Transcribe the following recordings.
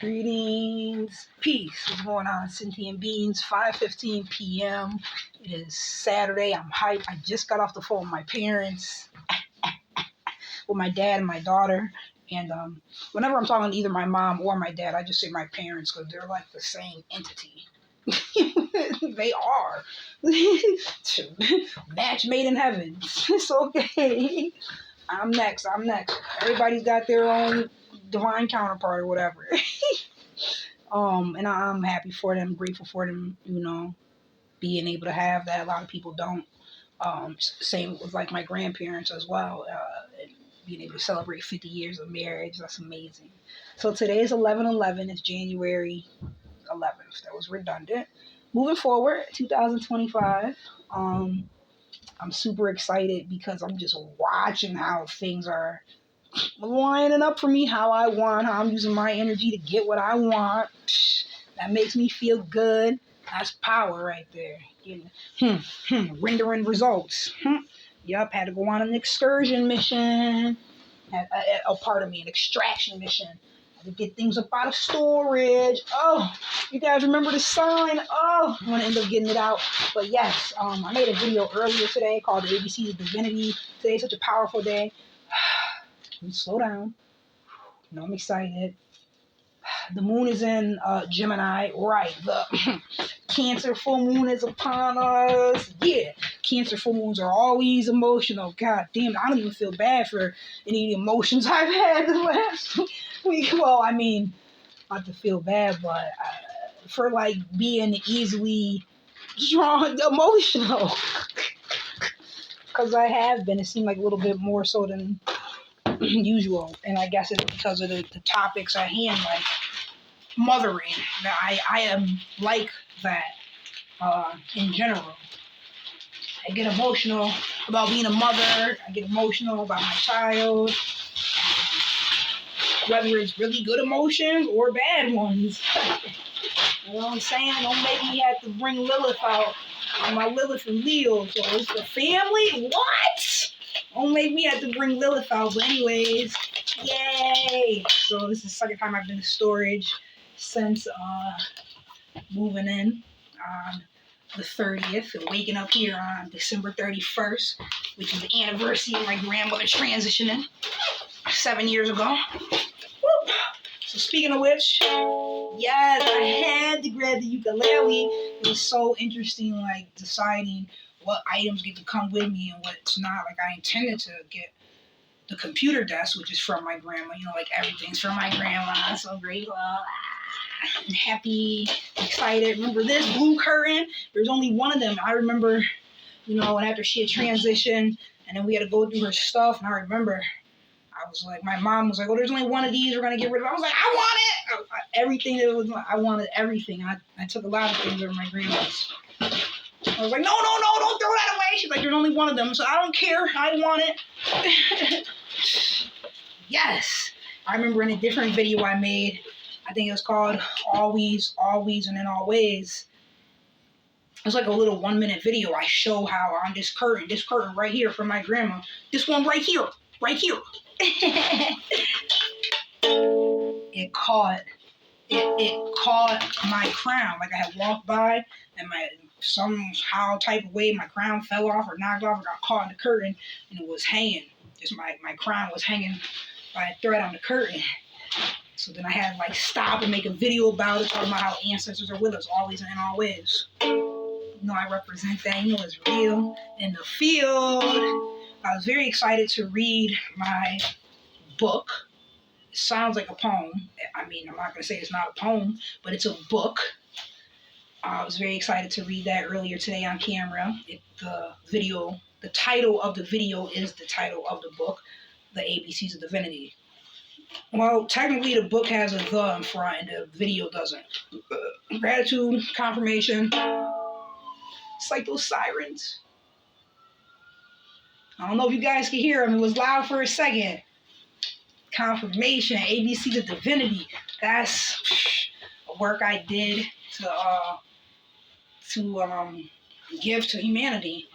Greetings, peace. What's going on, Sentient Beings? 5:15 p.m. It is Saturday. I'm hyped. I just got off the phone with my parents, with my dad and my daughter. And whenever I'm talking to either my mom or my dad, I just say my parents because they're like the same entity. They are. Match made in heaven. It's okay. I'm next. Everybody's got their own divine counterpart or whatever. And I'm happy for them, grateful for them, being able to have that. A lot of people don't. Same with like my grandparents as well. And being able to celebrate 50 years of marriage, that's amazing. So today is 11/11. It's January 11th. That was redundant. Moving forward, 2025. I'm super excited because I'm just watching how things are lining up for me, how I want, how I'm using my energy to get what I want. That makes me feel good. That's power right there. Rendering results. Yup, had to go on an excursion mission. An extraction mission. Had to get things up out of storage. Oh, you guys remember the sign? Oh, I'm going to end up getting it out. But yes, I made a video earlier today called The ABCs of Divinity. Today's such a powerful day. Slow down. I'm excited. The moon is in Gemini. Right. The Cancer full moon is upon us. Yeah. Cancer full moons are always emotional. God damn, I don't even feel bad for any of the emotions I've had the last week. Well, I mean, not to feel bad, but for like being easily drawn emotional. Because I have been. It seemed like a little bit more so than usual, and I guess it's because of the topics at hand, like mothering. I am like that in general. I get emotional about being a mother. I get emotional about my child, whether it's really good emotions or bad ones. You know what I'm saying? Don't make me have to bring Lilith out. My Lilith and Leo, so it's the family. What? Don't make me have to bring Lilith out. But anyways, yay! So this is the second time I've been to storage since moving in on the 30th and waking up here on December 31st, which is the anniversary of my grandmother transitioning 7 years ago. Woo! So speaking of which, yes, I had to grab the ukulele. It was so interesting, like deciding what items get to come with me and what's not. Like I intended to get the computer desk, which is from my grandma. Like everything's from my grandma. I'm so grateful. I'm happy, excited. Remember this blue curtain? There's only one of them. I remember, and after she had transitioned, and then we had to go through her stuff, and I remember I was like, my mom was like, oh, there's only one of these we're going to get rid of. I was like, I want it! Everything that was, I wanted everything. I took a lot of things over my grandma's. I was like, no, don't throw that away. She's like, there's only one of them, so I don't care. I want it. Yes. I remember in a different video I made, I think it was called Always, and then Always. It was like a little 1-minute video. I show how on this curtain right here from my grandma, this one right here. It caught my crown. Like I had walked by and somehow type of way my crown fell off or knocked off or got caught in the curtain and it was hanging. Just my crown was hanging by a thread on the curtain. So then I had to like stop and make a video about it, talking about how ancestors are with us always and always. I represent that. It's real in the field. I was very excited to read my book. It sounds like a poem. I mean, I'm not going to say it's not a poem, but it's a book. I was very excited to read that earlier today on camera. The title of the video is the title of the book, The ABCs of Divinity. Well, technically the book has a the in front and the video doesn't. Gratitude, confirmation. It's like those sirens. I don't know if you guys can hear them. It was loud for a second. Confirmation, ABCs of Divinity. That's a work I did to give to humanity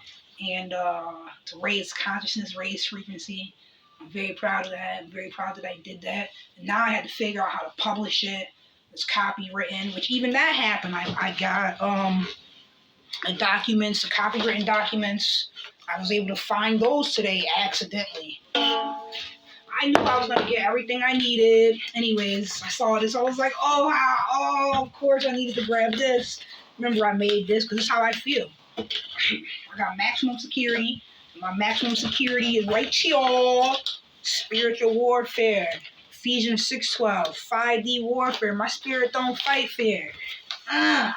and to raise consciousness, raise frequency. I'm very proud of that. I'm very proud that I did that. And now I had to figure out how to publish it, It's copywritten, which even that happened. I got the documents, the copywritten documents. I was able to find those today accidentally. I knew I was gonna get everything I needed. Anyways, I saw this. I was like, oh, of course I needed to grab this. Remember, I made this because this is how I feel. I got maximum security. My maximum security is right here. Spiritual warfare. Ephesians 6:12. 5D warfare. My spirit don't fight fair.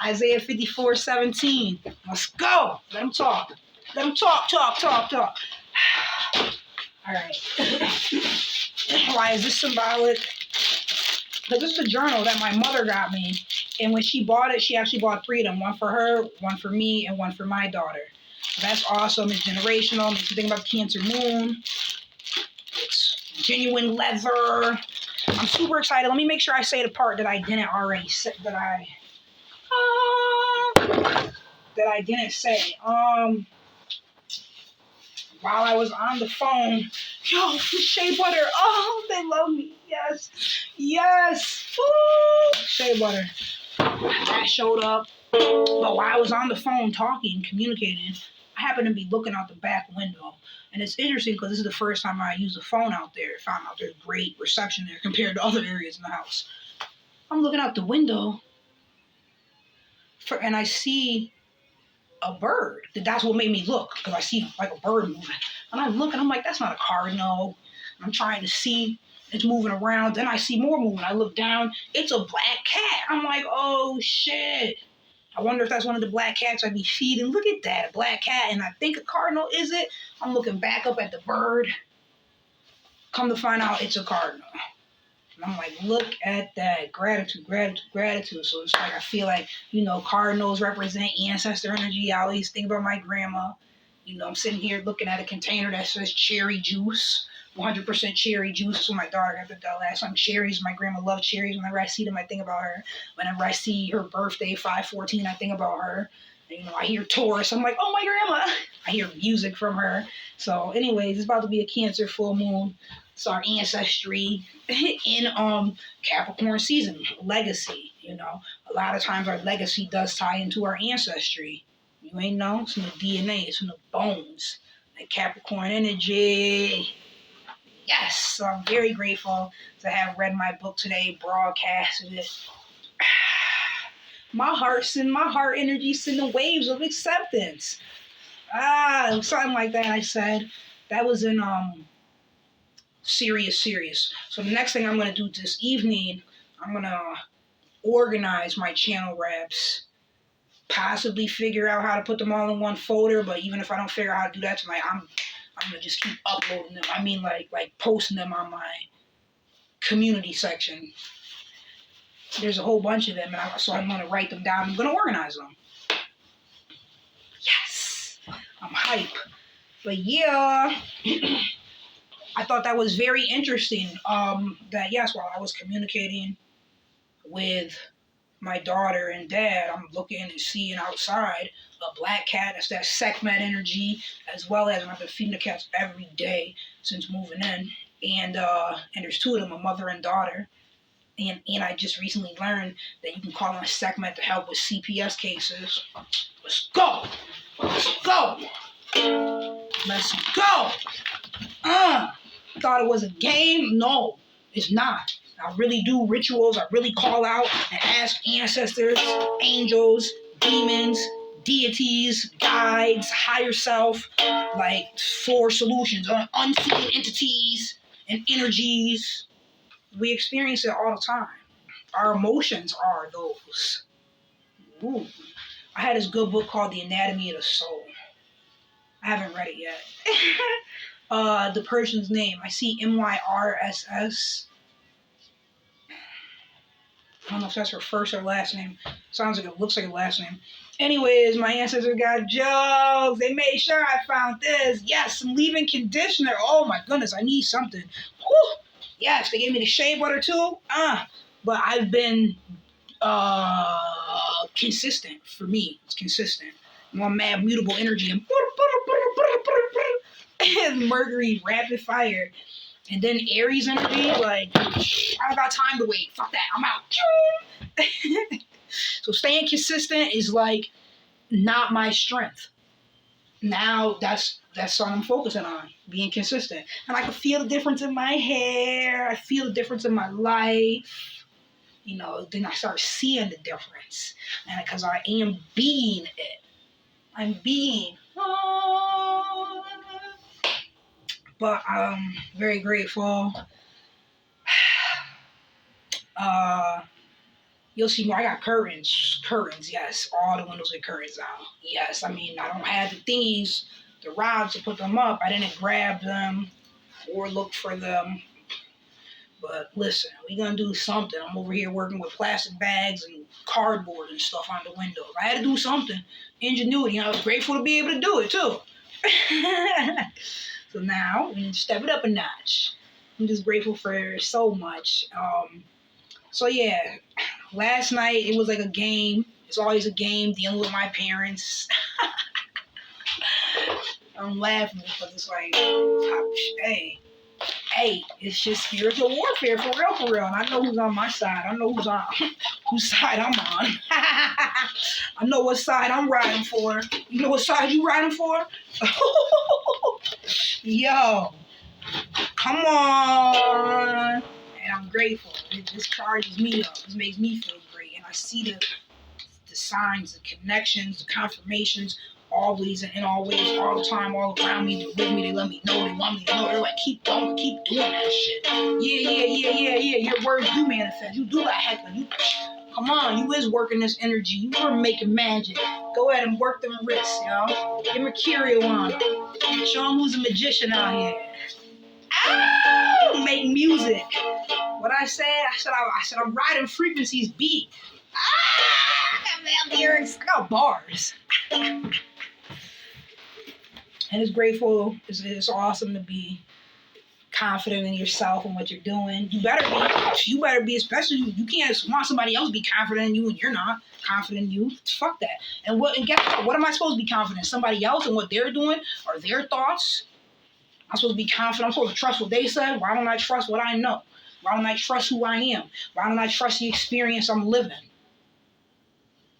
Isaiah 54:17. Let's go. Let them talk. Let them talk. All right. Why is this symbolic? Because this is a journal that my mother got me. And when she bought it, she actually bought 3 of them. One for her, one for me, and one for my daughter. So that's awesome. It's generational. Makes you think about the Cancer Moon. It's genuine leather. I'm super excited. Let me make sure I say the part that I didn't already say. That I didn't say. While I was on the phone, yo, shea butter. Oh, they love me. Yes. Woo! Shea butter. That showed up. But while I was on the phone talking, communicating, I happened to be looking out the back window. And it's interesting because this is the first time I used the phone out there. I found out there's great reception there compared to other areas in the house. I'm looking out the window and I see a bird. That's what made me look, because I see like a bird moving. And I look and I'm like, that's not a cardinal. And I'm trying to see. It's moving around. Then I see more movement. I look down. It's a black cat. I'm like, oh shit. I wonder if that's one of the black cats I'd be feeding. Look at that, a black cat. And I think a cardinal, is it? I'm looking back up at the bird. Come to find out it's a cardinal. And I'm like, look at that. Gratitude. So it's like, I feel like, cardinals represent ancestor energy. I always think about my grandma. I'm sitting here looking at a container that says cherry juice. 100% cherry juice. That's what my daughter got the last time. Cherries. My grandma loved cherries. Whenever I see them, I think about her. Whenever I see her birthday, 5/14, I think about her. And, I hear Taurus. I'm like, oh, my grandma. I hear music from her. So, anyways, it's about to be a Cancer full moon. It's our ancestry in Capricorn season. Legacy. A lot of times our legacy does tie into our ancestry. You ain't know? It's in the DNA. It's in the bones. That Capricorn energy. Yes, so I'm very grateful to have read my book today, broadcasted it. My heart energy sending waves of acceptance. Something like that I said. That was in serious. So the next thing I'm going to do this evening, I'm going to organize my channel reps. Possibly figure out how to put them all in one folder, but even if I don't figure out how to do that tonight, I'm going to just keep uploading them. I mean, like posting them on my community section. There's a whole bunch of them, so I'm going to write them down. I'm going to organize them. Yes! I'm hype. But yeah, I thought that was very interesting. That yes, while I was communicating with my daughter and dad, I'm looking and seeing outside a black cat. That's that Sekhmet energy, as well as I've been feeding the cats every day since moving in. And there's 2 of them, a mother and daughter. And I just recently learned that you can call on Sekhmet to help with CPS cases. Let's go. Thought it was a game? No, it's not. I really do rituals. I really call out and ask ancestors, angels, demons, deities, guides, higher self, for solutions on unseen entities and energies. We experience it all the time. Our emotions are those. Ooh. I had this good book called The Anatomy of the Soul. I haven't read it yet. The person's name, I see Myrss. I don't know if that's her first or last name. Looks like a last name. Anyways, my ancestors got jokes. They made sure I found this. Yes, some leave-in conditioner. Oh my goodness, I need something. Whew. Yes, they gave me the shea butter too. But I've been consistent. For me, it's consistent. One mad mutable energy and Mercury rapid fire. And then Aries energy, like, I don't got time to wait. Fuck that, I'm out. So staying consistent is like not my strength. Now that's what I'm focusing on, being consistent. And I can feel the difference in my hair. I feel the difference in my life. You know, then I start seeing the difference. And because I am being it. I'm being. But I'm very grateful. You'll see more. I got curtains. Curtains, yes. All the windows with curtains out. Yes, I mean, I don't have the thingies, the rods to put them up. I didn't grab them or look for them. But listen, we're going to do something. I'm over here working with plastic bags and cardboard and stuff on the window. I had to do something. Ingenuity. I was grateful to be able to do it, too. So now, we need to step it up a notch. I'm just grateful for so much. So yeah, last night it was like a game. It's always a game dealing with my parents. I'm laughing because it's like, hey, it's just spiritual warfare for real. And I know who's on my side. I know whose side I'm on. I know what side I'm riding for. You know what side you riding for? Yo, come on. And I'm grateful. This charges me up. This makes me feel great. And I see the signs, the connections, the confirmations, always and always, all the time, all around me. They're with me. They let me know. They want me to know. They're like, keep going, keep doing that shit. Yeah. Your words do manifest. You do that heckling. You, come on, you is working this energy. You are making magic. Go ahead and work them wrists, yo. Get Mercurial on. Show them who's a magician out here. Ow! Make music. What I said I'm riding frequencies beat. I got lyrics. I got bars. And it's grateful. It's awesome to be confident in yourself and what you're doing. You better be, especially you can't want somebody else to be confident in you and you're not confident in you. Fuck that. And guess what am I supposed to be confident in? Somebody else and what they're doing or their thoughts? I'm supposed to be confident. I'm supposed to trust what they said. Why don't I trust what I know? Why don't I trust who I am? Why don't I trust the experience I'm living?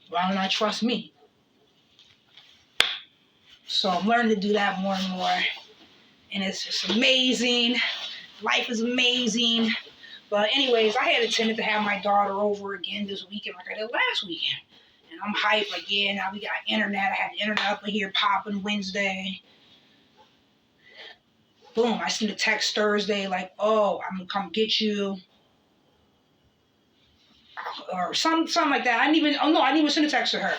Why don't I trust me? So I'm learning to do that more and more. And it's just amazing. Life is amazing. But anyways, I had intended to have my daughter over again this weekend like I did last weekend. And I'm hyped. Like, yeah, now we got internet. I had the internet up here popping Wednesday. Boom, I sent a text Thursday like, oh, I'm going to come get you. Or something like that. I didn't even send a text to her.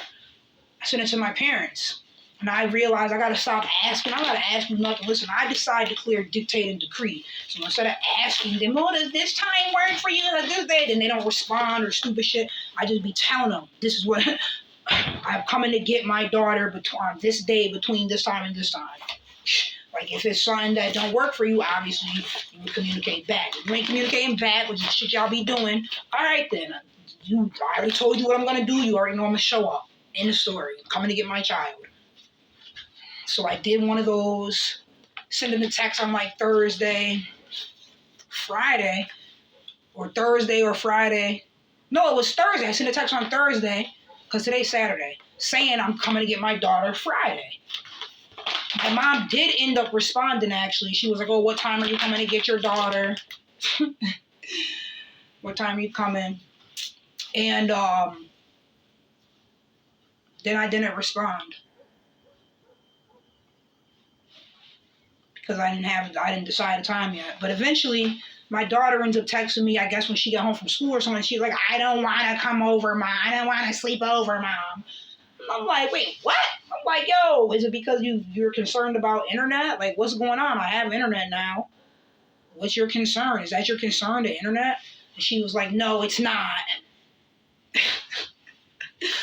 I sent it to my parents. And I realized I got to stop asking. I got to ask you nothing. Listen, I decide, declare, dictate, and decree. So instead of asking them, oh, does this time work for you? Like this day, then they don't respond or stupid shit. I just be telling them, this is what I'm coming to get my daughter on this day between this time and this time. Like, if it's something that don't work for you, obviously, you communicate back. If you ain't communicating back, which is shit y'all be doing, all right, then. I already told you what I'm going to do. You already know I'm going to show up. End of story. I'm coming to get my child. So I did one of those, sending a text on like Thursday, Friday. No, it was Thursday. I sent a text on Thursday, because today's Saturday, saying I'm coming to get my daughter Friday. My mom did end up responding, actually. She was like, oh, what time are you coming to get your daughter? What time are you coming? And then I didn't respond. Because I didn't decide a time yet. But eventually, my daughter ends up texting me, I guess when she got home from school or something. She's like, I don't want to come over, Mom. I don't want to sleep over, Mom. I'm like, wait, what? I'm like, yo, is it because you're concerned about internet? Like, what's going on? I have internet now. What's your concern? Is that your concern, the internet? And she was like, no, it's not.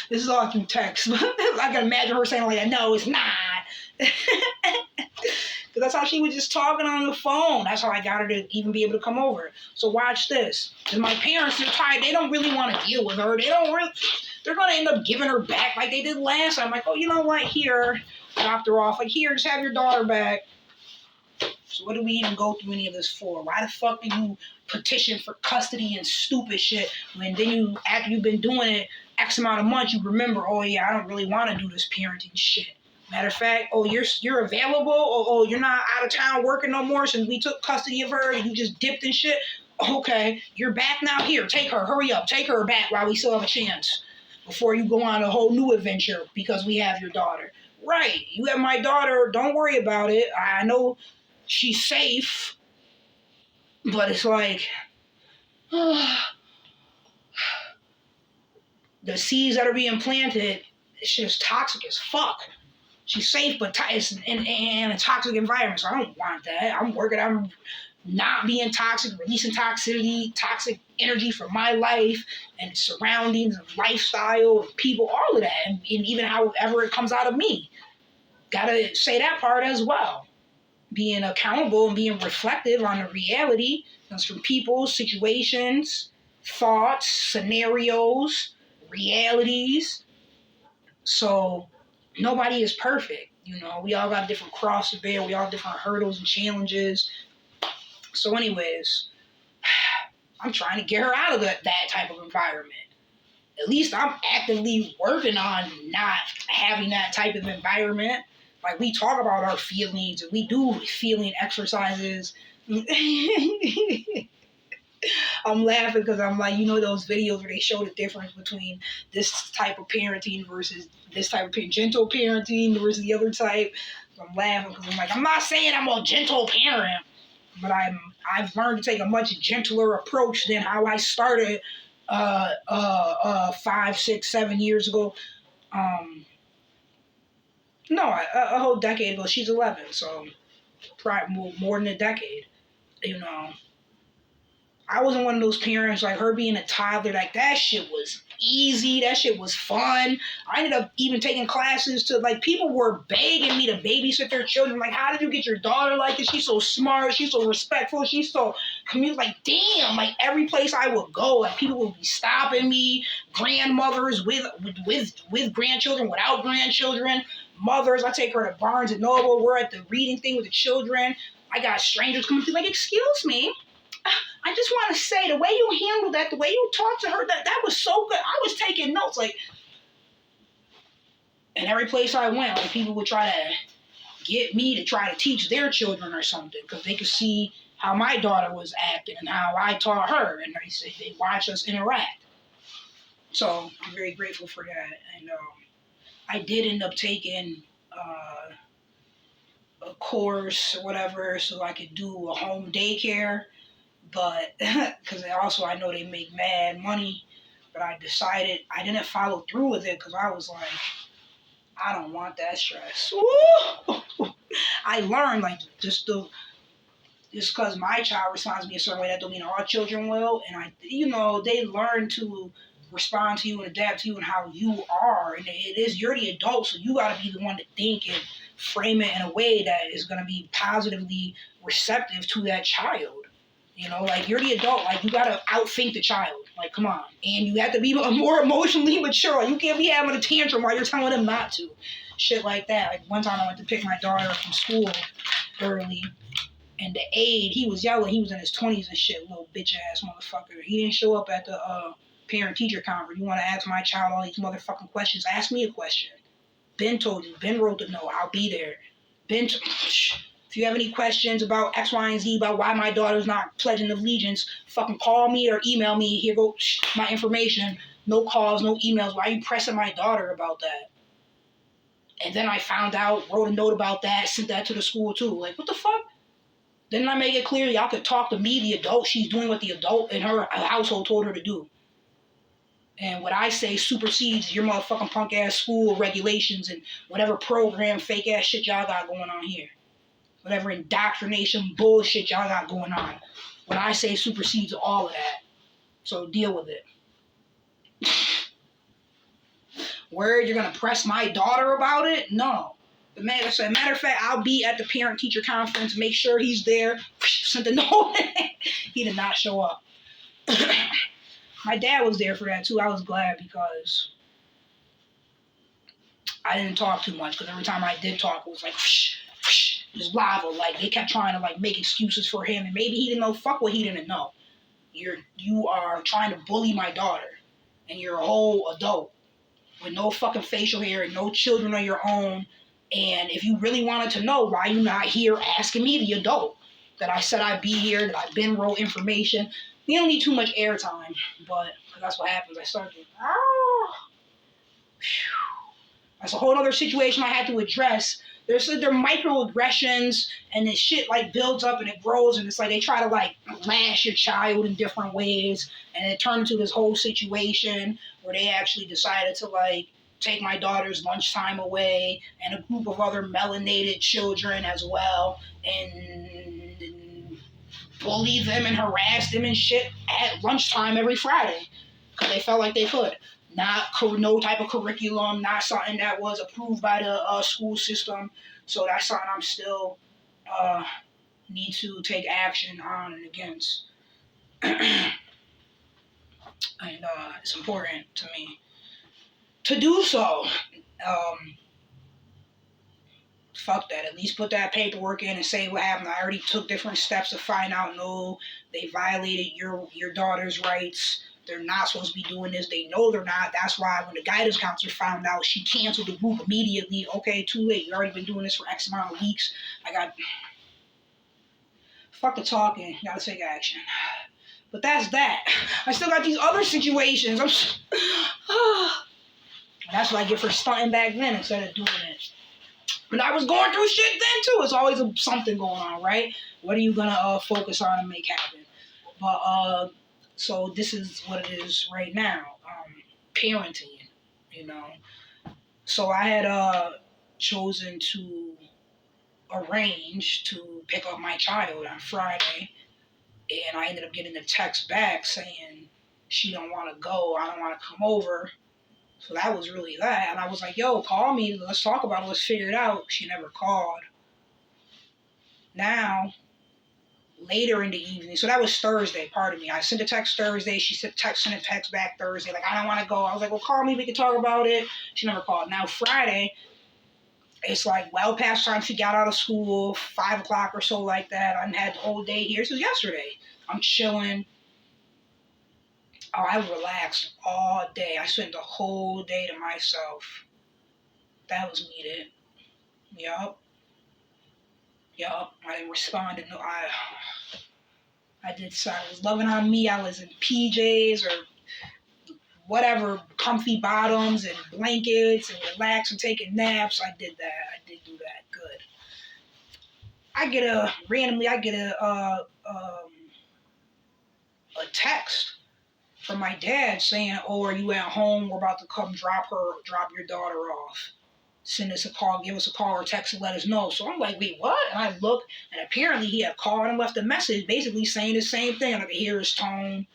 This is all through text. I can imagine her saying like that, no, it's not. Because that's how she was just talking on the phone. That's how I got her to even be able to come over. So watch this. And my parents are tired. They don't really want to deal with her. They're going to end up giving her back like they did last time. I'm like, oh, you know what? Here. Dropped her off. Like, here, just have your daughter back. So what do we even go through any of this for? Why the fuck do you petition for custody and stupid shit when then you, after you've been doing it X amount of months, you remember, oh yeah, I don't really want to do this parenting shit. Matter of fact, oh, you're available? Oh, you're not out of town working no more since we took custody of her and you just dipped and shit? Okay, you're back now. Here, take her. Hurry up. Take her back while we still have a chance before you go on a whole new adventure because we have your daughter. Right, you have my daughter. Don't worry about it. I know she's safe, but it's like the seeds that are being planted, it's just toxic as fuck. She's safe, but it's in a toxic environment, so I don't want that. I'm not being toxic, releasing toxic energy from my life and surroundings and lifestyle and people, all of that, and even however it comes out of me. Gotta say that part as well. Being accountable and being reflective on the reality comes from people, situations, thoughts, scenarios, realities. So nobody is perfect. You know, we all got a different cross to bear. We all have different hurdles and challenges. So anyways, I'm trying to get her out of that type of environment. At least I'm actively working on not having that type of environment. Like, we talk about our feelings and we do feeling exercises. I'm laughing because I'm like, you know those videos where they show the difference between this type of parenting versus this type of gentle parenting versus the other type. So I'm laughing because I'm like, I'm not saying I'm a gentle parent, but I've learned to take a much gentler approach than how I started 5, 6, 7 years ago. No, a whole decade ago. She's 11, so probably more than a decade. You know, I wasn't one of those parents like her being a toddler. Like, that shit was easy. That shit was fun. I ended up even taking classes to, like, people were begging me to babysit their children. Like, how did you get your daughter like this? She's so smart. She's so respectful. She's so like, damn. Like, every place I would go, like, people would be stopping me. Grandmothers with grandchildren, without grandchildren. Mothers, I take her to Barnes and Noble. We're at the reading thing with the children. I got strangers coming through, like, excuse me. I just want to say, the way you handled that, the way you talked to her, that was so good. I was taking notes, like, and every place I went, like, people would try to get me to try to teach their children or something, because they could see how my daughter was acting and how I taught her, and they watch us interact. So I'm very grateful for that, and I did end up taking a course or whatever so I could do a home daycare. But because I know they make mad money, but I decided I didn't follow through with it because I was like, I don't want that stress. I learned, like, just because my child responds to me a certain way, that don't mean all children will. And they learn to respond to you and adapt to you and how you are. And you're the adult, so you got to be the one to think and frame it in a way that is going to be positively receptive to that child. You know, like, you're the adult. Like, you got to outthink the child. Like, come on. And you have to be more emotionally mature. Like, you can't be having a tantrum while you're telling them not to. Shit like that. Like, one time I went to pick my daughter up from school early, and the aide, he was yelling. He was in his 20s and shit, little bitch-ass motherfucker. He didn't show up at the parent-teacher conference. You want to ask my child all these motherfucking questions? Ask me a question. Ben told you. Ben wrote the note. I'll be there. If you have any questions about X, Y, and Z, about why my daughter's not pledging allegiance, fucking call me or email me. Here go my information. No calls, no emails. Why are you pressing my daughter about that? And then I found out, wrote a note about that, sent that to the school too. Like, what the fuck? Didn't I make it clear y'all could talk to me, the adult? She's doing what the adult in her household told her to do. And what I say supersedes your motherfucking punk-ass school regulations and whatever program, fake-ass shit y'all got going on here. Whatever indoctrination bullshit y'all got going on. What I say supersedes all of that. So deal with it. Word, you're going to press my daughter about it? No. But as a matter of fact, I'll be at the parent-teacher conference. Make sure he's there. Sent a note. He did not show up. My dad was there for that too. I was glad because I didn't talk too much. Because every time I did talk, it was like, Just lava. Like, they kept trying to, like, make excuses for him, and maybe he didn't know. Fuck what he didn't know. You are trying to bully my daughter, and you're a whole adult with no fucking facial hair and no children of your own. And if you really wanted to know, why you not here asking me, the adult, that I said I'd be here, that I've been wrote information. You don't need too much airtime, but that's what happens. I started, that's a whole other situation I had to address. There are microaggressions, and this shit like builds up and it grows, and it's like they try to like lash your child in different ways, and it turned into this whole situation where they actually decided to like take my daughter's lunchtime away and a group of other melanated children as well, and bully them and harass them and shit at lunchtime every Friday because they felt like they could. No type of curriculum, not something that was approved by the school system. So that's something I'm still need to take action on and against. And it's important to me to do so. Fuck that. At least put that paperwork in and say what happened. I already took different steps to find out. No, they violated your daughter's rights. They're not supposed to be doing this. They know they're not. That's why when the guidance counselor found out, she canceled the group immediately. Okay, too late. You already been doing this for X amount of weeks. Fuck the talking. Gotta take action. But that's that. I still got these other situations. That's what I get for stunting back then instead of doing it. But I was going through shit then too. It's always something going on, right? What are you gonna focus on and make happen? But so this is what it is right now. Parenting, you know. So I had chosen to arrange to pick up my child on Friday, and I ended up getting a text back saying she don't want to go. I don't want to come over. So that was really that. And I was like, yo, call me. Let's talk about it. Let's figure it out. She never called. Now, later in the evening, so that was Thursday, pardon me. I sent a text Thursday. She sent a text back Thursday. Like, I don't want to go. I was like, well, call me. We can talk about it. She never called. Now, Friday, it's like well past time she got out of school, 5 o'clock or so like that. I had the whole day here. This was yesterday. I'm chilling. Oh, I relaxed all day. I spent the whole day to myself. That was needed. Yup. I didn't respond to no. I was loving on me. I was in PJs or whatever, comfy bottoms and blankets and relax and taking naps. I did that. I did do that. Good. I get a text from my dad saying, oh, are you at home? We're about to come drop your daughter off. Send us a call, give us a call or text and let us know. So I'm like, wait, what? And I look, and apparently he had called and left a message basically saying the same thing. I could hear his tone.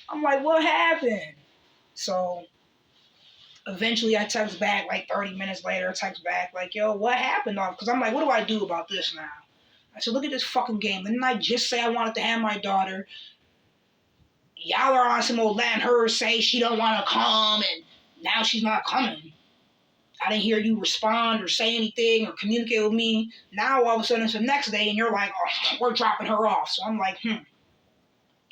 I'm like, what happened? So eventually I text back like 30 minutes later, like, yo, what happened? Because I'm like, what do I do about this now? I said, look at this fucking game. Didn't I just say I wanted to have my daughter? Y'all are on some old letting her say she don't want to come, and now she's not coming. I didn't hear you respond or say anything or communicate with me. Now all of a sudden it's the next day and you're like, oh, we're dropping her off. So I'm like,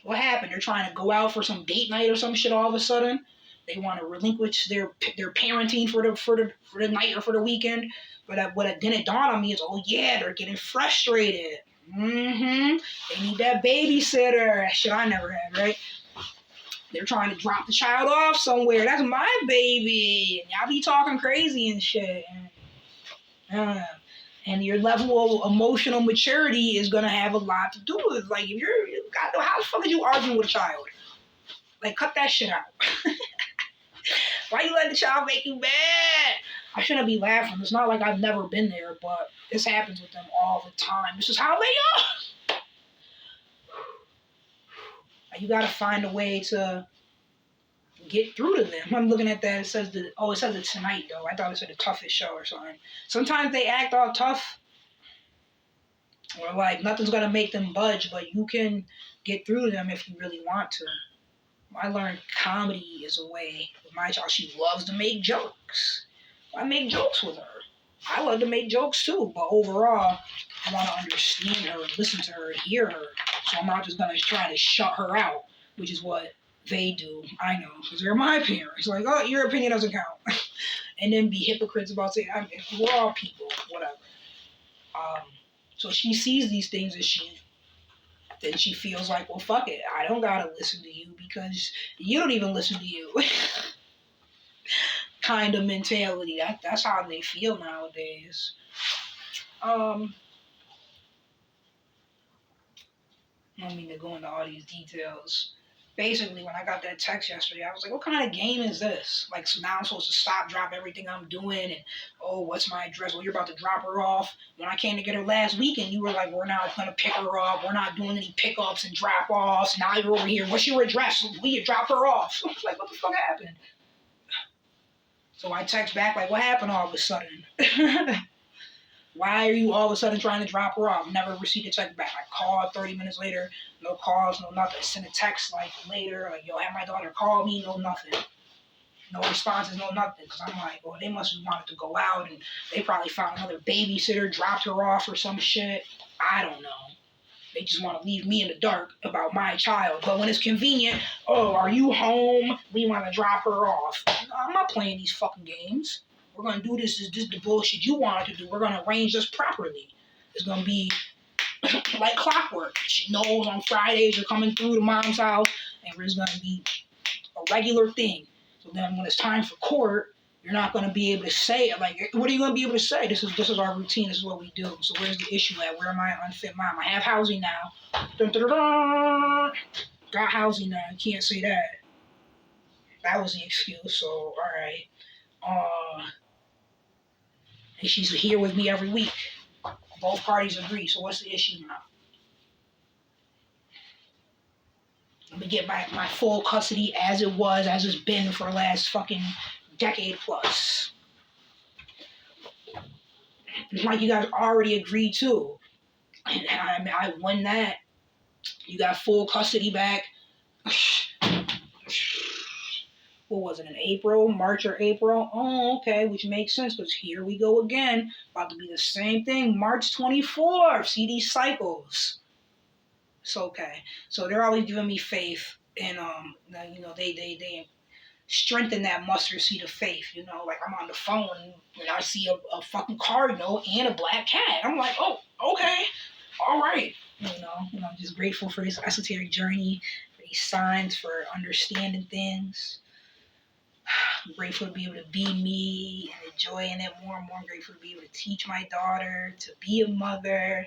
what happened? They're trying to go out for some date night or some shit all of a sudden. They want to relinquish their parenting for the night or for the weekend. But what didn't dawn on me is, oh yeah, they're getting frustrated. They need that babysitter. Shit I never had, right? They're trying to drop the child off somewhere. That's my baby. And y'all be talking crazy and shit. And your level of emotional maturity is going to have a lot to do with it. Like, if how the fuck are you arguing with a child? Like, cut that shit out. Why you let the child make you mad? I shouldn't be laughing. It's not like I've never been there, but this happens with them all the time. This is how they are. You gotta find a way to get through to them. I'm looking at that. It says it tonight though. I thought it said the toughest show or something. Sometimes they act all tough, or like nothing's gonna make them budge, but you can get through to them if you really want to. I learned comedy is a way with my child. She loves to make jokes. I make jokes with her. I love to make jokes too, but overall, I want to understand her, listen to her, hear her. So I'm not just gonna try to shut her out, which is what they do. I know, because they're my parents. Like, oh, your opinion doesn't count, and then be hypocrites about saying, I mean, we're all people, whatever. Um, so she sees these things and then she feels like, well, fuck it, I don't gotta listen to you because you don't even listen to you. Kind of mentality. That's how they feel nowadays. I don't mean to go into all these details. Basically, when I got that text yesterday, I was like, what kind of game is this? Like, so now I'm supposed to stop, drop everything I'm doing, and, oh, what's my address? Well, you're about to drop her off. When I came to get her last weekend, you were like, we're not going to pick her up. We're not doing any pickups and drop-offs. Now you're over here. What's your address? We drop her off. I was like, what the fuck happened? So I text back, like, what happened all of a sudden? Why are you all of a sudden trying to drop her off? Never received a text back. I called 30 minutes later, no calls, no nothing. Sent a text like later, like, yo, have my daughter call me, no nothing. No responses, no nothing. Because I'm like, well, they must have wanted to go out and they probably found another babysitter, dropped her off or some shit. I don't know. They just want to leave me in the dark about my child. But when it's convenient, oh, are you home? We want to drop her off. I'm not playing these fucking games. We're going to do this. Is this the bullshit you wanted to do? We're going to arrange this properly. It's going to be like clockwork. She knows on Fridays you're coming through to mom's house, and it's going to be a regular thing. So then when it's time for court, you're not going to be able to say it. Like, what are you going to be able to say? This is our routine. This is what we do. So where's the issue at? Where am I unfit mom? I have housing now. Dun, dun, dun, dun. Got housing now. You can't say that. That was the excuse. So, all right. And she's here with me every week. Both parties agree. So what's the issue now? Let me get my full custody as it's been for the last fucking decade plus. Like you guys already agreed to. And I won that. You got full custody back. What was it, in March or April? Oh, okay, which makes sense because here we go again. About to be the same thing, March 24th. See these cycles. It's okay. So they're always giving me faith, and they strengthen that mustard seed of faith. Like I'm on the phone and I see a fucking cardinal and a black cat. I'm like, oh, okay, all right. I'm just grateful for this esoteric journey, for these signs, for understanding things. I'm grateful to be able to be me and enjoying it more and more. I'm grateful to be able to teach my daughter to be a mother.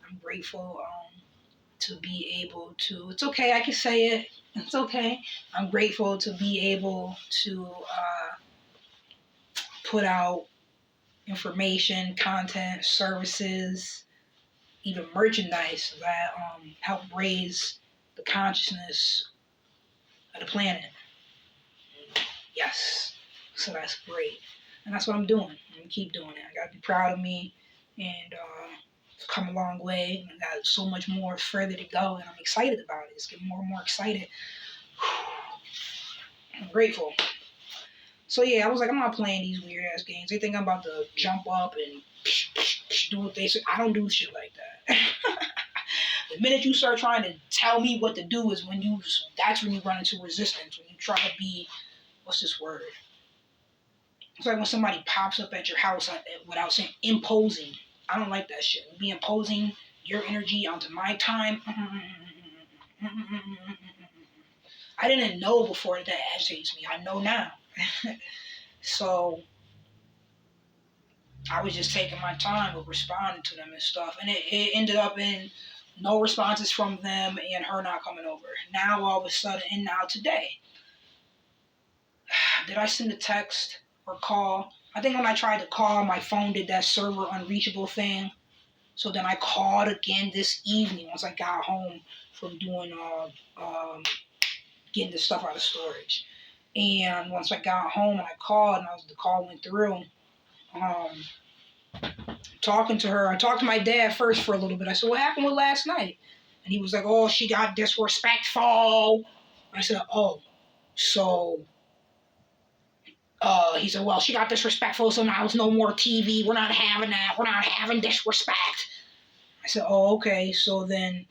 I'm grateful to be able to, it's okay, I can say it, it's okay. I'm grateful to be able to put out information, content, services, even merchandise that help raise the consciousness of the planet. Yes. So that's great. And that's what I'm doing. I'm going to keep doing it. I got to be proud of me. And it's come a long way. I got so much more further to go. And I'm excited about it. It's getting more and more excited. I'm grateful. So yeah, I was like, I'm not playing these weird ass games. They think I'm about to jump up and do what they say. I don't do shit like that. The minute you start trying to tell me what to do is that's when you run into resistance. When you try to be, what's this word? It's like when somebody pops up at your house without saying imposing. I don't like that shit. Be imposing your energy onto my time. I didn't know before that agitates me. I know now. So I was just taking my time with responding to them and stuff. And it ended up in no responses from them and her not coming over. Now all of a sudden, and now today. Did I send a text or call? I think when I tried to call, my phone did that server unreachable thing. So then I called again this evening once I got home from doing getting the stuff out of storage. And once I got home and I called and the call went through, talking to her, I talked to my dad first for a little bit. I said, what happened with last night? And he was like, oh, she got disrespectful. I said, oh, so He said, well, she got disrespectful, so now it's no more TV. We're not having that. We're not having disrespect. I said, oh, okay. So then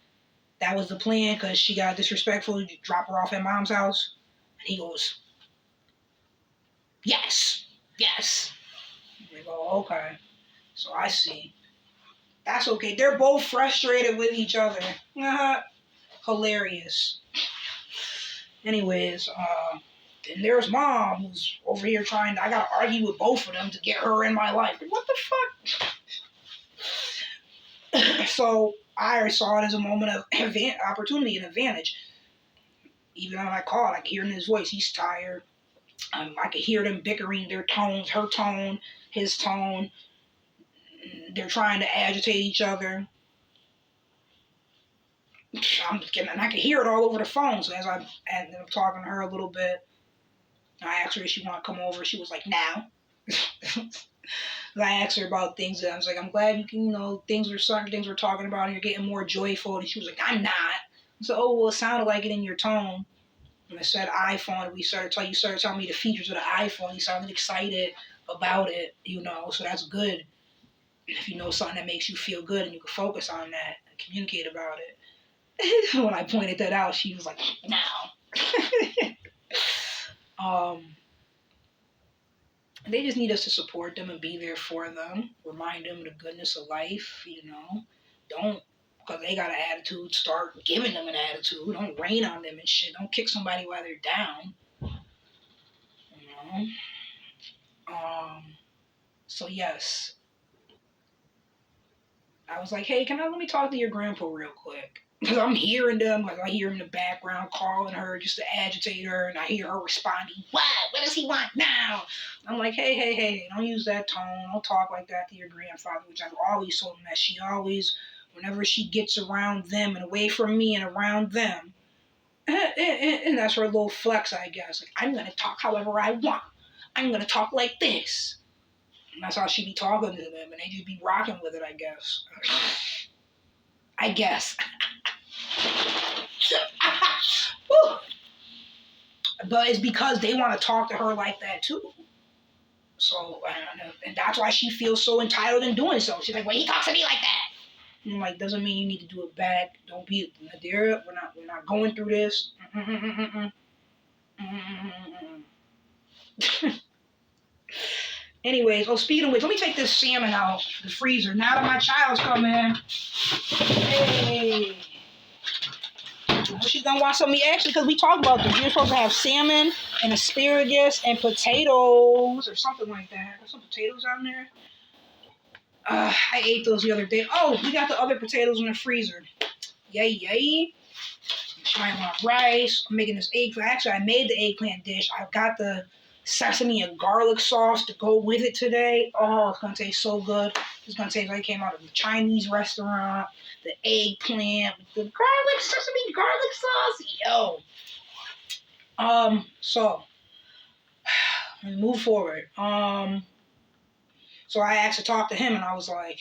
that was the plan because she got disrespectful. You drop her off at mom's house. And he goes, yes, yes. I go, okay. So I see. That's okay. They're both frustrated with each other. Hilarious. Anyways, and there's mom who's over here trying to, I gotta argue with both of them to get her in my life. What the fuck? So I saw it as a moment of opportunity and advantage. Even when I called, I could hear in his voice, he's tired. I could hear them bickering, their tones, her tone, his tone. They're trying to agitate each other. And I could hear it all over the phone. So as I ended up talking to her a little bit, I asked her if she wanted to come over. She was like, now. I asked her about things, and I was like, I'm glad you can, certain things we're talking about, and you're getting more joyful. And she was like, I'm not. I said, oh, well, it sounded like it in your tone. And I said iPhone, and you started telling me the features of the iPhone. You sounded excited about it, so that's good. If you know something that makes you feel good and you can focus on that and communicate about it. When I pointed that out, she was like, no. They just need us to support them and be there for them. Remind them of the goodness of life, Don't, because they got an attitude, start giving them an attitude. Don't rain on them and shit. Don't kick somebody while they're down. So yes. I was like, hey, let me talk to your grandpa real quick? Because I'm hearing them, like I hear in the background calling her just to agitate her, and I hear her responding, what? What does he want now? I'm like, hey, don't use that tone. Don't talk like that to your grandfather, which I've always told him that she always, whenever she gets around them and away from me and around them, and that's her little flex, I guess. Like, I'm going to talk however I want. I'm going to talk like this. And that's how she be talking to them, and they just be rocking with it, I guess. But it's because they want to talk to her like that too. So, and that's why she feels so entitled in doing so. She's like, well, he talks to me like that. And I'm like, doesn't mean you need to do it back. Don't be there. We're not going through this. Anyways, speaking of which, let me take this salmon out of the freezer. Now that my child's come in. Hey. She's gonna want some of me, actually, because we talked about this. You're supposed to have salmon and asparagus and potatoes or something like that. There's some potatoes on there. I ate those the other day. Oh, we got the other potatoes in the freezer. Yay. She might want rice. I'm making this eggplant. Actually, I made the eggplant dish. I've got the sesame and garlic sauce to go with it today. Oh, it's going to taste so good. It's going to taste like it came out of a Chinese restaurant. The eggplant, the garlic, sesame garlic sauce. Yo. So, let me move forward. So I asked to talk to him, and I was like,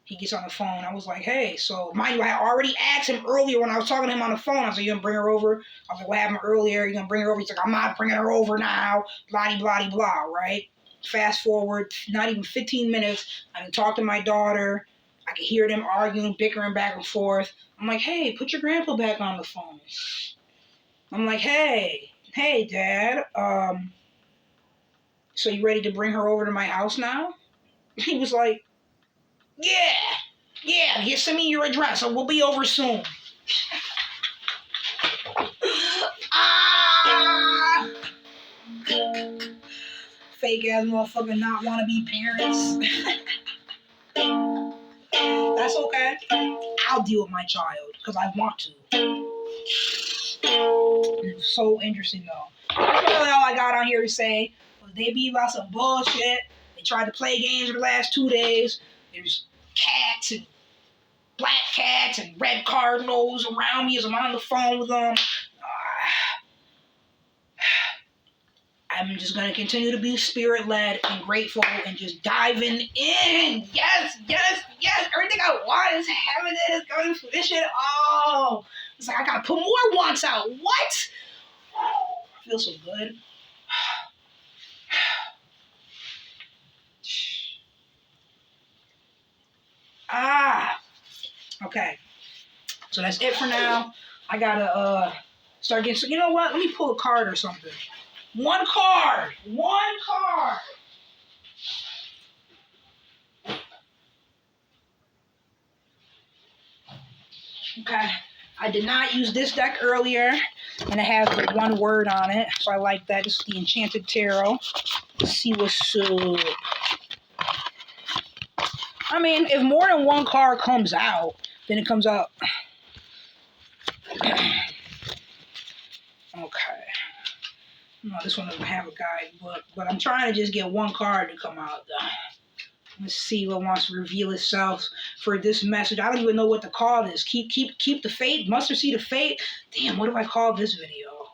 he gets on the phone. I was like, hey, so mind you, I already asked him earlier when I was talking to him on the phone. I was like, you gonna bring her over? I was like, what happened earlier? You gonna bring her over? He's like, I'm not bringing her over now. Blah, blah, blah, right? Fast forward, not even 15 minutes. I didn't talk to my daughter. I could hear them arguing, bickering back and forth. I'm like, hey, put your grandpa back on the phone. I'm like, hey, Dad. So you ready to bring her over to my house now? He was like, yeah, just send me your address and we'll be over soon. Fake ass motherfucker not want to be parents. That's okay. I'll deal with my child because I want to. It's so interesting though. That's really all I got on here to say. They be about some bullshit. They tried to play games for the last 2 days. There's cats and black cats and red cardinals around me as I'm on the phone with them. I'm just going to continue to be spirit-led and grateful and just diving in. Yes. Everything I want is having it. It's going for this shit. Oh, it's like I got to put more wants out. What? I feel so good. Okay. So that's it for now. I gotta start getting. So you know what? Let me pull a card or something. One card. Okay. I did not use this deck earlier, and it has the one word on it, so I like that. This is the Enchanted Tarot. Let's see what's up. I mean, if more than one card comes out, then it comes out. Okay. No, this one doesn't have a guidebook, but I'm trying to just get one card to come out, though. Let's see what wants to reveal itself for this message. I don't even know what to call this. Keep the faith. Mustard seed of faith. Damn, what do I call this video?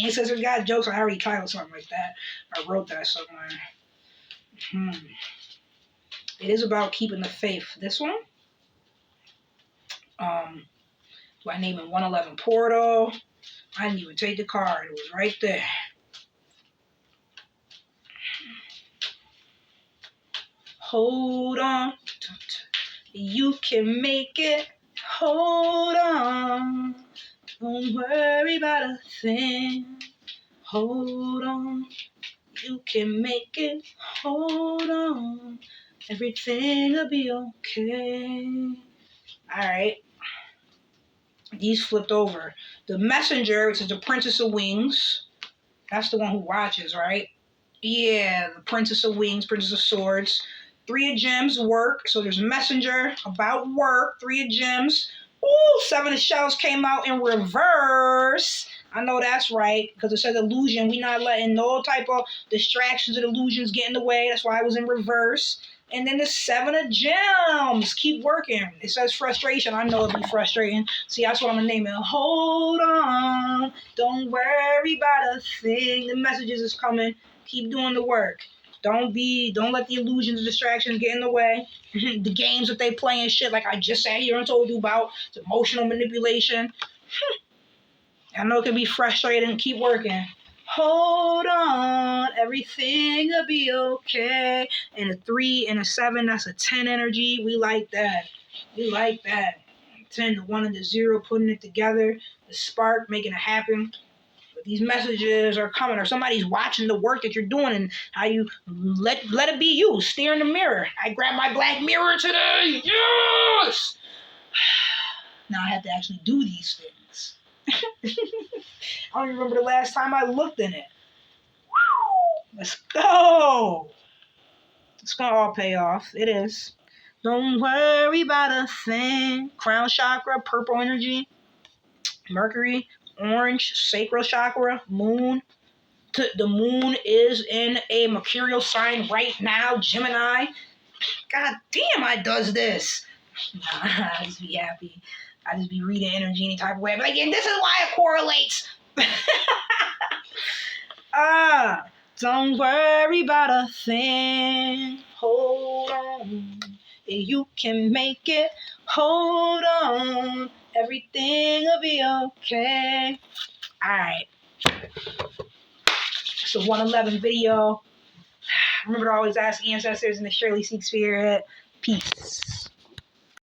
Ancestors got jokes. I already titled something like that. I wrote that somewhere. It is about keeping the faith. This one. Do I name it 111 Portal? I didn't even take the card. It was right there. Hold on. You can make it. Hold on. Don't worry about a thing. Hold on. You can make it. Hold on. Everything will be okay. Alright. These flipped over. The Messenger, which is the Princess of Wings. That's the one who watches, right? Yeah, the Princess of Wings, Princess of Swords. 3 of Gems, work. So there's Messenger, about work. 3 of Gems. Ooh, 7 of Shells came out in reverse. I know that's right, because it says illusion. We not letting no type of distractions and illusions get in the way. That's why I was in reverse. And then the 7 of Gems. Keep working. It says frustration. I know it'll be frustrating. See, that's what I'm going to name it. Hold on. Don't worry about a thing. The messages is coming. Keep doing the work. Don't let the illusions and distractions get in the way. The games that they play and shit, like I just sat here and told you about. It's emotional manipulation. I know it can be frustrating. Keep working. Hold on, everything will be okay. And a 3 and a 7, that's a 10 energy. We like that. 10, the 1 and the 0, putting it together. The spark, making it happen. But these messages are coming, or somebody's watching the work that you're doing, and how you let it be you. Stare in the mirror. I grabbed my black mirror today. Yes! Now I have to actually do these things. I don't even remember the last time I looked in it. Let's go. It's going to all pay off. It is. Don't worry about a thing. Crown chakra, purple energy. Mercury, orange, sacral chakra, moon. The moon is in a mercurial sign right now, Gemini. God damn, I does this. I just be happy. I just be reading energy any type of way. But again, this is why it correlates. Don't worry about a thing. Hold on. You can make it. Hold on. Everything will be okay. Alright. It's a 111 video. Remember to always ask ancestors in the Shirley Seek Spirit. Peace.